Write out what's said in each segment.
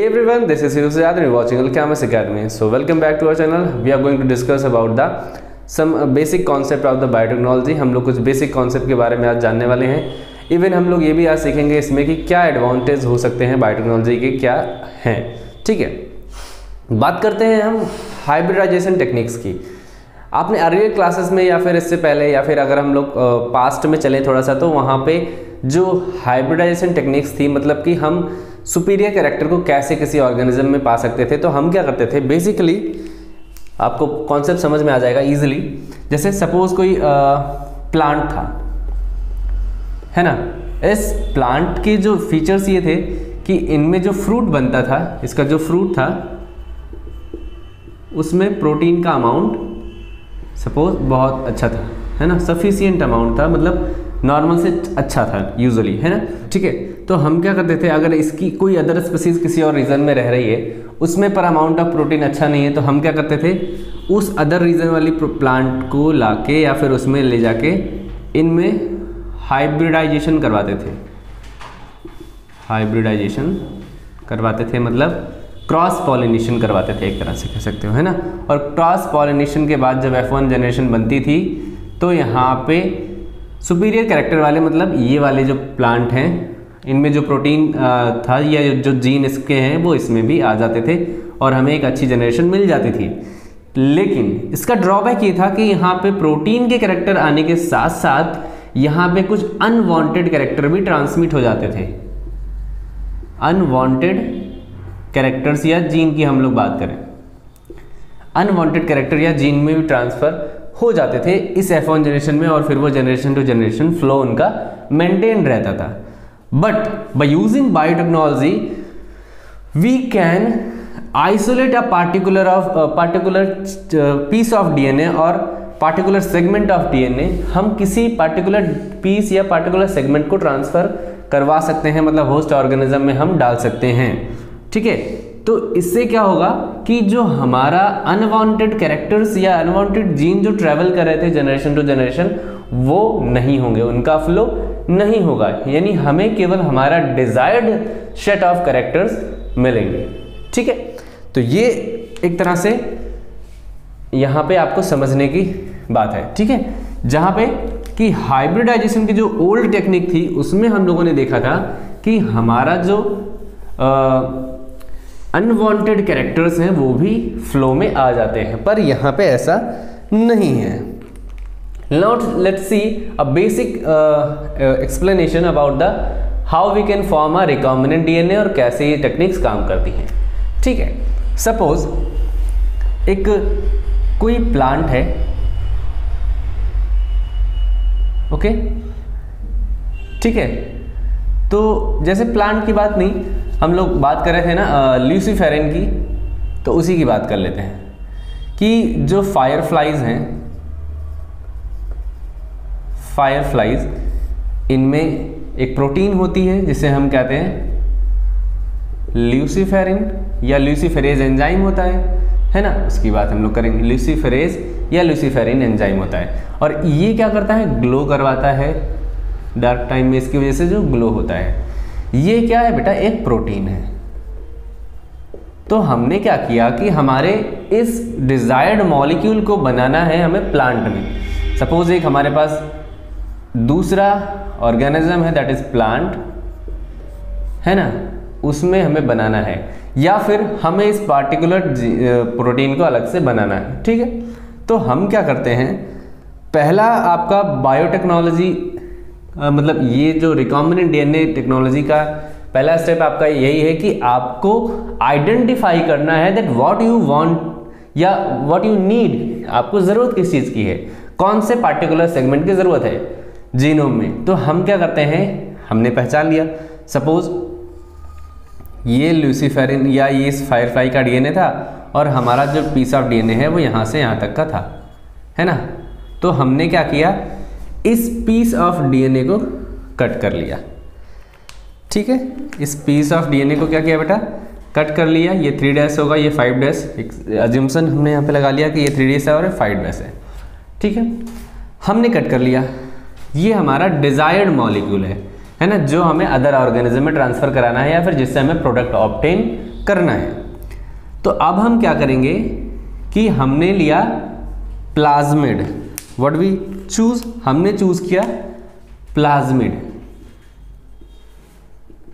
Hey everyone, this is Yusuf and you're watching Alchemist Academy. So welcome back to our channel. We are going to discuss about the some basic concept of the biotechnology. हम लोग कुछ basic concept के बारे में आज जानने वाले हैं. इवन हम लोग ये भी आज सीखेंगे इसमें कि क्या एडवांटेज हो सकते हैं बायोटेक्नोलॉजी के, क्या हैं. ठीक है, बात करते हैं हम हाइब्रिडाइजेशन टेक्निक्स की. आपने अर्लियर क्लासेस में या फिर इससे पहले या फिर अगर हम लोग पास्ट में चलें थोड़ा सा, तो वहाँ पे जो हाइब्रिडाइजेशन टेक्निक्स थी, मतलब कि हम सुपीरियर कैरेक्टर को कैसे किसी ऑर्गेनिज्म में पा सकते थे. तो हम क्या करते थे, बेसिकली आपको कॉन्सेप्ट समझ में आ जाएगा इजीली. जैसे सपोज कोई प्लांट था, है ना. इस प्लांट के जो फीचर्स ये थे कि इनमें जो फ्रूट बनता था, इसका जो फ्रूट था उसमें प्रोटीन का अमाउंट सपोज बहुत अच्छा था, है ना, सफिशिएंट अमाउंट था, मतलब नॉर्मल से अच्छा था यूजुअली, है ना. ठीक है, तो हम क्या करते थे, अगर इसकी कोई अदर स्पीसीज किसी और रीजन में रह रही है, उसमें पर अमाउंट ऑफ प्रोटीन अच्छा नहीं है, तो हम क्या करते थे, उस अदर रीजन वाली प्लांट को लाके या फिर उसमें ले जाके इनमें हाइब्रिडाइजेशन करवाते थे. हाइब्रिडाइजेशन करवाते थे मतलब क्रॉस पॉलिनेशन करवाते थे, एक तरह से कह सकते हो, है ना. और क्रॉस पॉलिनेशन के बाद जब F1 जनरेशन बनती थी, तो यहाँ पे सुपीरियर कैरेक्टर वाले, मतलब ये वाले जो प्लांट हैं, इनमें जो प्रोटीन था या जो जीन इसके हैं वो इसमें भी आ जाते थे और हमें एक अच्छी जनरेशन मिल जाती थी. लेकिन इसका ड्रॉबैक ये था कि यहाँ पे प्रोटीन के कैरेक्टर आने के साथ साथ यहाँ पे कुछ अनवांटेड कैरेक्टर भी ट्रांसमिट हो जाते थे. अनवांटेड कैरेक्टर्स या जीन की हम लोग बात करें, अनवांटेड कैरेक्टर या जीन में भी ट्रांसफर हो जाते थे इस F1 जनरेशन में, और फिर वो जनरेशन टू जनरेशन फ्लो उनका मेंटेन रहता था. But by using biotechnology we can isolate a particular piece of DNA और पार्टिकुलर सेगमेंट ऑफ डीएनए. हम किसी पार्टिकुलर पीस या पार्टिकुलर सेगमेंट को ट्रांसफर करवा सकते हैं, मतलब होस्ट ऑर्गेनिज्म में हम डाल सकते हैं. ठीक है, तो इससे क्या होगा कि जो हमारा अनवांटेड कैरेक्टर्स या अनवांटेड जीन जो ट्रेवल कर रहे थे जनरेशन टू जनरेशन, वो नहीं होंगे, उनका फ्लो नहीं होगा, यानी हमें केवल हमारा डिजायर्ड सेट ऑफ कैरेक्टर्स मिलेंगे. ठीक है, तो ये एक तरह से यहाँ पे आपको समझने की बात है. ठीक है, जहाँ पे कि हाइब्रिडाइजेशन की जो ओल्ड टेक्निक थी उसमें हम लोगों ने देखा था कि हमारा जो अनवांटेड कैरेक्टर्स हैं वो भी फ्लो में आ जाते हैं, पर यहाँ पे ऐसा नहीं है. Now let's see a basic explanation about the how we can form a recombinant DNA और कैसे ये टेक्निक्स काम करती हैं. ठीक है, सपोज एक कोई प्लांट है, ओके. ठीक है, तो जैसे प्लांट की बात नहीं, हम लोग बात कर रहे थे ना ल्यूसीफेरिन की, तो उसी की बात कर लेते हैं कि जो फायरफ्लाइज हैं, फायरफ्लाइज, इनमें एक प्रोटीन होती है जिसे हम कहते हैं ल्यूसीफेरिन या ल्यूसीफेरेज एंजाइम होता है ना. उसकी बात हम लोग करेंगे. ल्यूसीफेरेज या ल्यूसीफेरिन एंजाइम होता है, और ये क्या करता है, ग्लो करवाता है डार्क टाइम में, इसकी वजह से जो ग्लो होता है. ये क्या है बेटा, एक प्रोटीन है. तो हमने क्या किया कि हमारे इस डिजायर्ड मॉलिक्यूल को बनाना है हमें प्लांट में. सपोज एक हमारे पास दूसरा ऑर्गेनिज्म है, दैट इज प्लांट, है ना, उसमें हमें बनाना है, या फिर हमें इस पार्टिकुलर प्रोटीन को अलग से बनाना है. ठीक है, तो हम क्या करते हैं, पहला आपका बायोटेक्नोलॉजी मतलब ये जो रिकॉम्बिनेंट डीएनए टेक्नोलॉजी का पहला स्टेप आपका यही है कि आपको आइडेंटिफाई करना है दैट व्हाट यू वांट या व्हाट यू नीड. आपको ज़रूरत किस चीज़ की है, कौन से पार्टिकुलर सेगमेंट की ज़रूरत है जीनोम में. तो हम क्या करते हैं, हमने पहचान लिया, सपोज ये ल्यूसीफेरिन या ये इस फायरफ्लाई का डीएनए था और हमारा जो पीस ऑफ डीएनए है वो यहाँ से यहाँ तक का था, है ना. तो हमने क्या किया, इस पीस ऑफ डीएनए को कट कर लिया. ठीक है, इस पीस ऑफ डीएनए को क्या किया बेटा, कट कर लिया. ये 3' होगा, ये 5', एक अजम्पशन हमने यहाँ पे लगा लिया कि ये 3' है और 5' है. ठीक है, हमने कट कर लिया. ये हमारा डिजायर्ड मॉलिक्यूल है ना, जो हमें अदर ऑर्गेनिज्म में ट्रांसफर कराना है या फिर जिससे हमें प्रोडक्ट ऑब्टेन करना है। तो अब हम क्या करेंगे कि हमने लिया प्लाज्मिड, व्हाट वी चूज, हमने चूज किया प्लाज्मिड।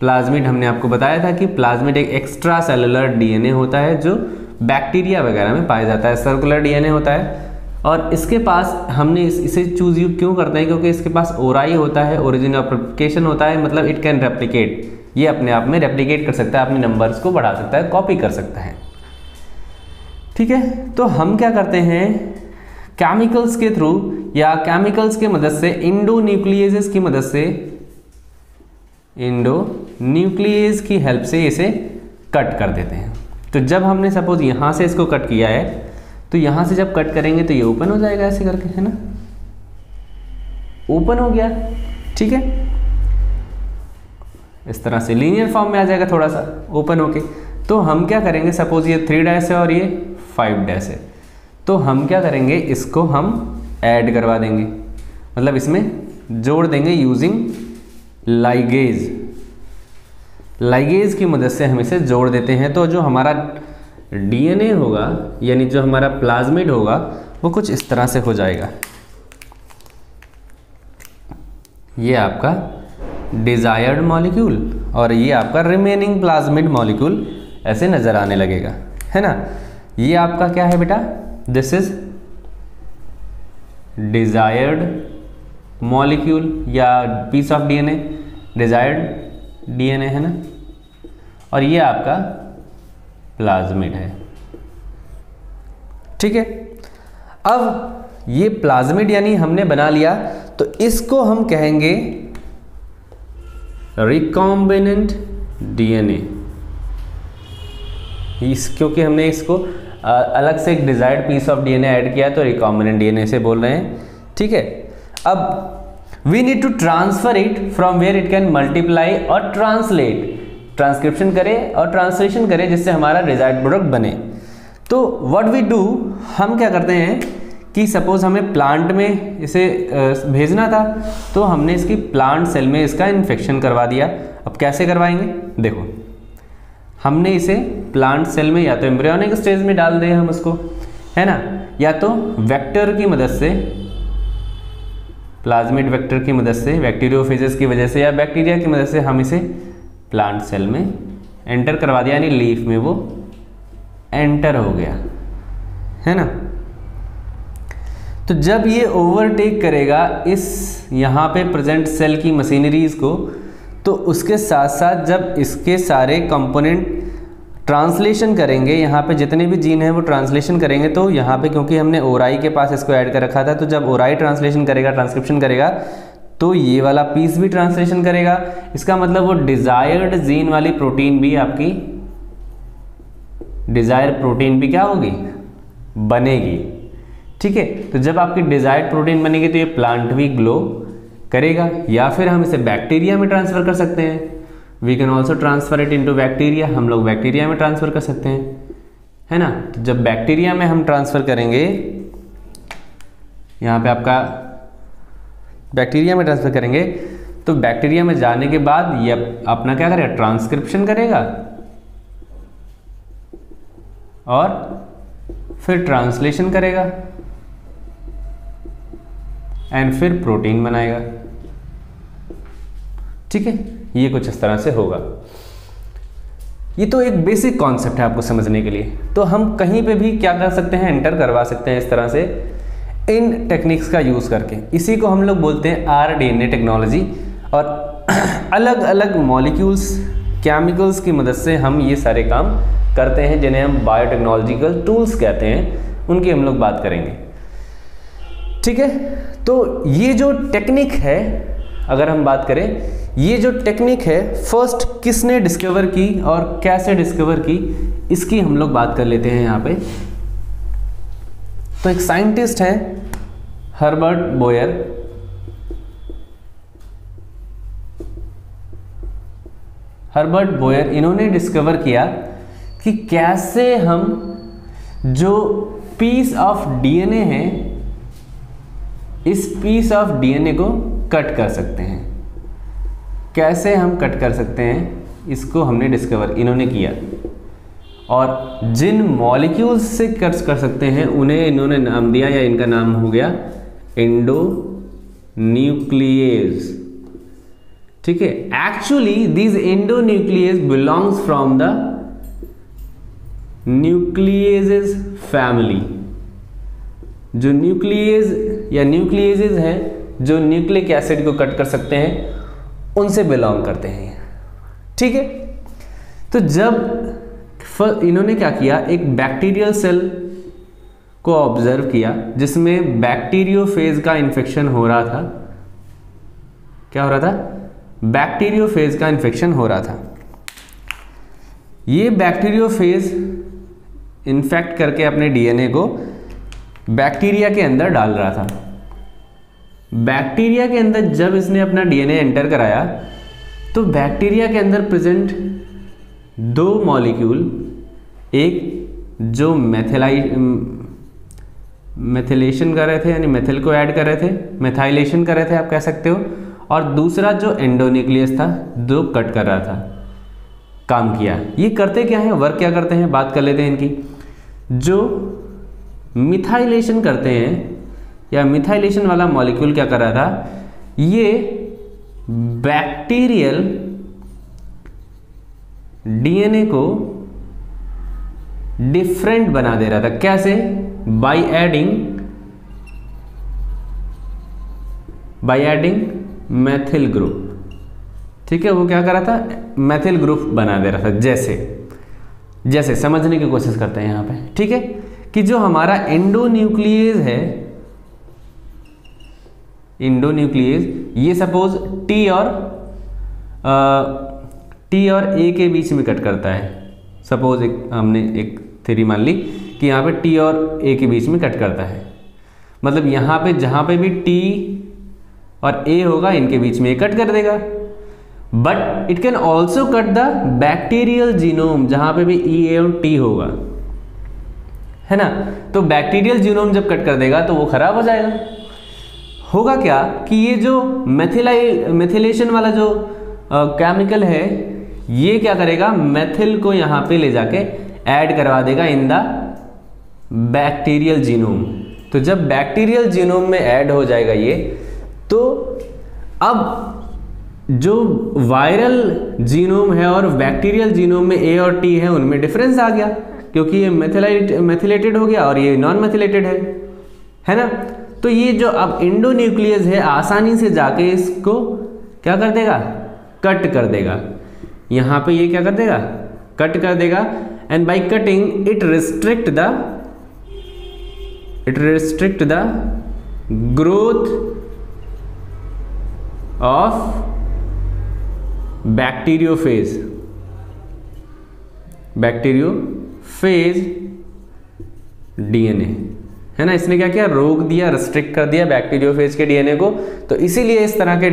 प्लाज्मिड हमने आपको बताया था कि प्लाज्मिड एक एक्स्ट्रा सेलुलर डीएनए होता है जो बैक्टीरिया वगैरह में पाया जाता है, सर्कुलर डीएनए होता है। और इसके पास हमने इसे चूज क्यों करते हैं, क्योंकि इसके पास ओराई होता है, ओरिजिन ऑफ रेप्लिकेशन होता है, मतलब इट कैन रेप्लिकेट, ये अपने आप में रेप्लिकेट कर सकता है, अपने नंबर्स को बढ़ा सकता है, कॉपी कर सकता है। ठीक है, तो हम क्या करते हैं केमिकल्स के थ्रू या केमिकल्स के मदद से, इंडोन्यूक्लियेजेस की मदद से, इंडोन्यूक्लियेज की हेल्प से इसे कट कर देते हैं। तो जब हमने सपोज यहां से इसको कट किया है तो यहां से जब कट करेंगे तो ये ओपन हो जाएगा ऐसे करके, है ना, ओपन हो गया। ठीक है, इस तरह से लीनियर फॉर्म में आ जाएगा, थोड़ा सा ओपन होके। तो हम क्या करेंगे, सपोज ये 3' है और ये 5' है, तो हम क्या करेंगे, इसको हम ऐड करवा देंगे, मतलब इसमें जोड़ देंगे यूजिंग लाइगेज। लाइगेज की मदद से हम इसे जोड़ देते हैं। तो जो हमारा डीएनए होगा, यानी जो हमारा प्लाज्मिड होगा, वो कुछ इस तरह से हो जाएगा। ये आपका डिजायर्ड मॉलिक्यूल और ये आपका रिमेनिंग प्लाज्मिड मॉलिक्यूल ऐसे नजर आने लगेगा, है ना। ये आपका क्या है बेटा, दिस इज डिजायर्ड मॉलिक्यूल या piece of DNA, desired DNA, है ना। और ये आपका प्लाज्मिड है। ठीक है, अब ये प्लाज्मिड यानी हमने बना लिया, तो इसको हम कहेंगे रिकॉम्बिनेंट डीएनए। क्योंकि हमने इसको अलग से एक desired piece of DNA add किया तो रिकॉम्बिनेंट डीएनए से बोल रहे हैं। ठीक है, अब we need to transfer it from where it can multiply और ट्रांसलेट, ट्रांसक्रिप्शन करे और ट्रांसलेशन करे जिससे हमारा डिजायर्ड प्रोडक्ट बने। तो व्हाट वी डू, हम क्या करते हैं कि सपोज हमें प्लांट में इसे भेजना था, तो हमने इसकी प्लांट सेल में इसका इन्फेक्शन करवा दिया। अब कैसे करवाएंगे, देखो हमने इसे प्लांट सेल में या तो एम्ब्रियोनिक स्टेज में डाल दें हम उसको, है ना, या तो वेक्टर की मदद से, प्लाज्मिड वेक्टर की मदद से, बैक्टीरियोफेजेस की वजह से या बैक्टीरिया की मदद से हम इसे प्लांट सेल में एंटर करवा दिया, यानी लीफ में वो एंटर हो गया, है ना। तो जब ये ओवरटेक करेगा इस यहाँ पे प्रेजेंट सेल की मशीनरीज को, तो उसके साथ साथ जब इसके सारे कंपोनेंट ट्रांसलेशन करेंगे, यहाँ पे जितने भी जीन हैं वो ट्रांसलेशन करेंगे, तो यहाँ पे क्योंकि हमने ओराई के पास इसको ऐड कर रखा था, तो जब ओराई ट्रांसलेशन करेगा, ट्रांसक्रिप्शन करेगा, तो ये वाला पीस भी ट्रांसलेशन करेगा। इसका मतलब वो डिजायर्ड जीन वाली प्रोटीन भी आपकी, डिजायर प्रोटीन भी क्या होगी, बनेगी। ठीक है, तो जब आपकी डिजायर्ड प्रोटीन बनेगी तो ये प्लांट भी ग्लो करेगा। या फिर हम इसे बैक्टीरिया में ट्रांसफर कर सकते हैं, we can also transfer it into bacteria, हम लोग बैक्टीरिया में ट्रांसफर कर सकते हैं, है ना। तो जब बैक्टीरिया में हम ट्रांसफर करेंगे, यहाँ पे आपका बैक्टीरिया में ट्रांसफर करेंगे, तो बैक्टीरिया में जाने के बाद ये अपना क्या करेगा, ट्रांसक्रिप्शन करेगा और फिर ट्रांसलेशन करेगा एंड फिर प्रोटीन बनाएगा। ठीक है, ये कुछ इस तरह से होगा। ये तो एक बेसिक कॉन्सेप्ट है आपको समझने के लिए। तो हम कहीं पे भी क्या कर सकते हैं, एंटर करवा सकते हैं इस तरह से इन टेक्निक्स का यूज करके। इसी को हम लोग बोलते हैं आरडीएनए टेक्नोलॉजी। और अलग अलग मॉलिक्यूल्स, केमिकल्स की मदद से हम ये सारे काम करते हैं, जिन्हें हम बायोटेक्नोलॉजिकल टूल्स कहते हैं, उनकी हम लोग बात करेंगे। ठीक है, तो ये जो टेक्निक है, अगर हम बात करें, ये जो टेक्निक है फर्स्ट किसने डिस्कवर की और कैसे डिस्कवर की, इसकी हम लोग बात कर लेते हैं यहाँ पे। तो एक साइंटिस्ट है हर्बर्ट बोयर। हर्बर्ट बोयर, इन्होंने डिस्कवर किया कि कैसे हम जो पीस ऑफ डीएनए है, इस पीस ऑफ डीएनए को कट कर सकते हैं। कैसे हम कट कर सकते हैं, इसको हमने डिस्कवर, इन्होंने किया। और जिन मॉलिक्यूल्स से कर सकते हैं उन्हें इन्होंने नाम दिया, या इनका नाम हो गया एंडोन्यूक्लियेज। ठीक है, actually this endonuclease belongs from the nucleases family. जो न्यूक्लियेज या न्यूक्लियेजेस हैं जो न्यूक्लिक एसिड को कट कर सकते हैं, उनसे बिलोंग करते हैं। ठीक है, तो जब इन्होंने क्या किया, एक बैक्टीरियल सेल को ऑब्जर्व किया जिसमें बैक्टीरियोफेज का इन्फेक्शन हो रहा था। क्या हो रहा था? बैक्टीरियोफेज का इन्फेक्शन हो रहा था। ये बैक्टीरियोफेज इन्फेक्ट करके अपने डीएनए को बैक्टीरिया के अंदर डाल रहा था। बैक्टीरिया के अंदर जब इसने अपना डीएनए एंटर कराया तो बैक्टीरिया के अंदर प्रेजेंट दो मॉलिक्यूल, एक जो मेथिलेशन कर रहे थे, यानी मेथिल को ऐड कर रहे थे, मेथाइलेशन कर रहे थे आप कह सकते हो, और दूसरा जो एंडोन्यूक्लियस था जो कट कर रहा था, काम किया। ये करते क्या है, वर्क क्या करते हैं, बात कर लेते हैं इनकी। जो मिथाइलेशन करते हैं या मिथाइलेशन वाला मॉलिक्यूल क्या कर रहा था, ये बैक्टीरियल डीएनए को डिफरेंट बना दे रहा था। कैसे? By adding Maithil group. ठीक है, वो क्या कर रहा था, मैथिल ग्रुप बना दे रहा था। जैसे समझने की कोशिश करते हैं यहाँ पे। ठीक है, कि जो हमारा एंडोन्यूक्लियेज है, एंडोन्यूक्लियेज, ये सपोज टी और ए के बीच में कट करता है। सपोज हमने एक थ्योरी मान ली कि यहाँ पे टी और ए के बीच में कट करता है, मतलब यहाँ पे जहाँ पे भी टी और ए होगा इनके बीच में ये कट कर देगा। But it can also cut the bacterial genome, जहाँ पे भी ई ए और टी होगा, है ना। तो बैक्टीरियल जीनोम जब कट कर देगा तो वो खराब हो जाएगा। होगा क्या कि ये जो मेथिलेशन वाला जो केमिकल है, ये क्या करेगा, मेथिल को यहाँ पे ले जाके ऐड करवा देगा इन द बैक्टीरियल जीनोम। तो जब बैक्टीरियल जीनोम में ऐड हो जाएगा ये, तो अब जो वायरल जीनोम है और बैक्टीरियल जीनोम में ए और टी है, उनमें डिफरेंस आ गया, क्योंकि ये मेथिलेटेड हो गया और ये नॉन मेथिलेटेड है ना। तो ये जो अब एंडोन्यूक्लियस है आसानी से जाके इसको क्या कर देगा, कट कर देगा। यहाँ पे ये क्या कर देगा, कट कर देगा। And by cutting it restrict the growth of bacteriophage DNA, है ना। इसने क्या किया, रोक दिया, रिस्ट्रिक्ट कर दिया बैक्टीरियोफेज के डीएनए को। तो इसीलिए इस तरह के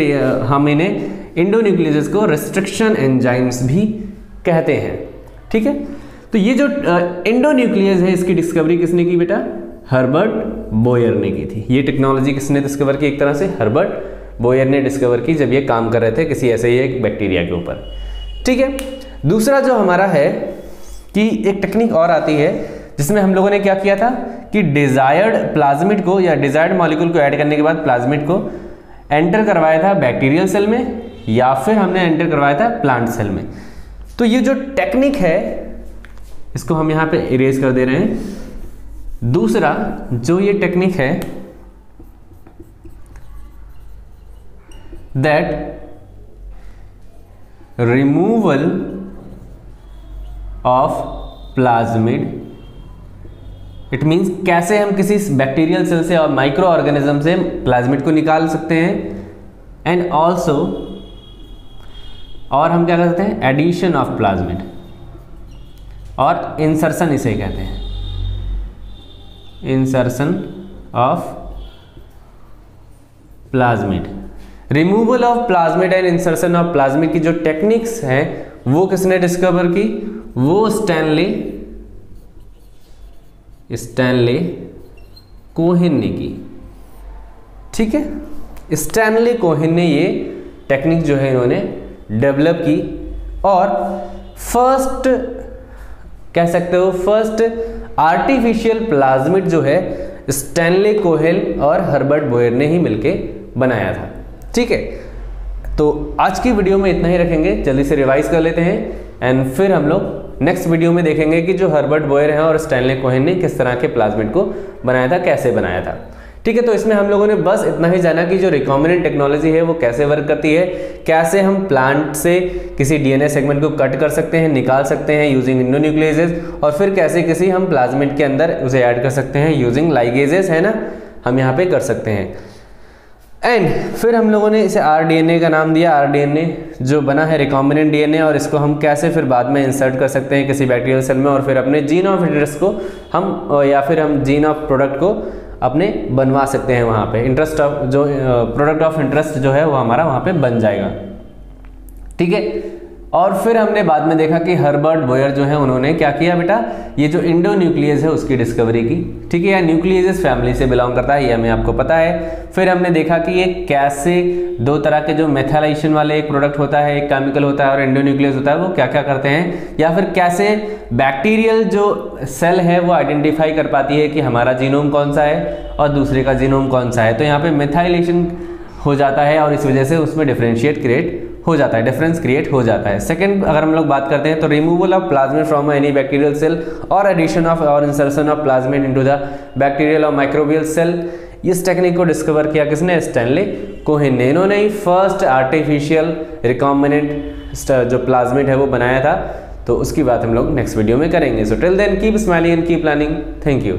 हम इन्हें एंडोन्यूक्लियस को रिस्ट्रिक्शन एंजाइम्स भी कहते हैं। ठीक है, तो ये जो एंडोन्यूक्लियस है, इसकी डिस्कवरी किसने की बेटा, हर्बर्ट बोयर ने की थी। ये टेक्नोलॉजी किसने डिस्कवर की, एक तरह से हर्बर्ट बोयर ने डिस्कवर की जब ये काम कर रहे थे किसी ऐसे ही एक बैक्टीरिया के ऊपर। ठीक है, दूसरा जो हमारा है कि एक टेक्निक और आती है जिसमें हम लोगों ने क्या किया था कि डिजायर्ड प्लाज्मिड को या डिजायर्ड मॉलिक्यूल को ऐड करने के बाद प्लाज्मिड को एंटर करवाया था बैक्टीरियल सेल में, या फिर हमने एंटर करवाया था प्लांट सेल में। तो ये जो टेक्निक है इसको हम यहाँ पे इरेज कर दे रहे हैं। दूसरा जो ये टेक्निक है that removal of plasmid, it means कैसे हम किसी बैक्टीरियल सेल से और माइक्रो ऑर्गेनिज्म से प्लाज्मिड को निकाल सकते हैं। एंड ऑल्सो, और हम क्या कर सकते हैं, एडिशन ऑफ प्लाज्मिड और इंसर्शन इसे कहते हैं, insertion of plasmid. Removal of plasmid and insertion of plasmid की जो टेक्निक्स हैं वो किसने डिस्कवर की, वो स्टैनले कोहेन ने की। ठीक है, स्टैनले कोहेन ने ये टेक्निक जो है इन्होंने डेवलप की। और फर्स्ट कह सकते हो फर्स्ट आर्टिफिशियल प्लाज्मिड जो है स्टैनले कोहेल और हर्बर्ट बोयर ने ही मिलके बनाया था। ठीक है, तो आज की वीडियो में इतना ही रखेंगे, जल्दी से रिवाइज कर लेते हैं एंड फिर हम लोग नेक्स्ट वीडियो में देखेंगे कि जो हर्बर्ट बोयर हैं और स्टैनले कोहेन ने किस तरह के प्लाज्मिड को बनाया था, कैसे बनाया था। ठीक है, तो इसमें हम लोगों ने बस इतना ही जाना कि जो रिकॉम्बिनेंट टेक्नोलॉजी है वो कैसे वर्क करती है, कैसे हम प्लांट से किसी डीएनए सेगमेंट को कट कर सकते हैं, निकाल सकते हैं यूजिंग एंडोन्यूक्लियेजेस, और फिर कैसे किसी हम प्लाज्मिड के अंदर उसे ऐड कर सकते हैं यूजिंग लाइगेजेस, है ना, हम यहाँ पे कर सकते हैं। एंड फिर हम लोगों ने इसे आरडीएनए का नाम दिया, आरडीएनए जो बना है रिकॉम्बिनेंट डीएनए, और इसको हम कैसे फिर बाद में इंसर्ट कर सकते हैं किसी बैक्टीरियल सेल में, और फिर अपने जीन ऑफ इंटरेस्ट को हम या फिर हम जीन ऑफ प्रोडक्ट को अपने बनवा सकते हैं वहाँ पे, इंटरेस्ट ऑफ जो प्रोडक्ट ऑफ इंटरेस्ट जो है वो हमारा वहाँ पे बन जाएगा। ठीक है, और फिर हमने बाद में देखा कि हर्बर्ट बोयर जो है उन्होंने क्या किया बेटा, ये जो इंडोन्यूक्लियस है उसकी डिस्कवरी की। ठीक है, या न्यूक्लियस फैमिली से बिलोंग करता है, ये हमें आपको पता है। फिर हमने देखा कि ये कैसे दो तरह के जो मेथाइलेशन वाले एक प्रोडक्ट होता है, एक केमिकल होता है और इंडोन्यूक्लियस होता है, वो क्या क्या करते हैं, या फिर कैसे बैक्टीरियल जो सेल है वो आइडेंटिफाई कर पाती है कि हमारा जीनोम कौन सा है और दूसरे का जीनोम कौन सा है। तो यहाँ पे मेथाइलेशन हो जाता है और इस वजह से उसमें डिफरेंशिएट क्रिएट हो जाता है, डिफरेंस क्रिएट हो जाता है। सेकंड अगर हम लोग बात करते हैं तो removal of plasmid from any bacterial cell और एडिशन ऑफ और insertion of plasmid into the bacterial और माइक्रोबियल सेल, इस टेक्निक को डिस्कवर किया किसने, स्टैनले कोहेन ने। इन्होंने ही फर्स्ट आर्टिफिशियल रिकॉम्बिनेंट जो प्लाज्मिड है वो बनाया था। तो उसकी बात हम लोग नेक्स्ट वीडियो में करेंगे। So till then keep smiling and keep planning. Thank you.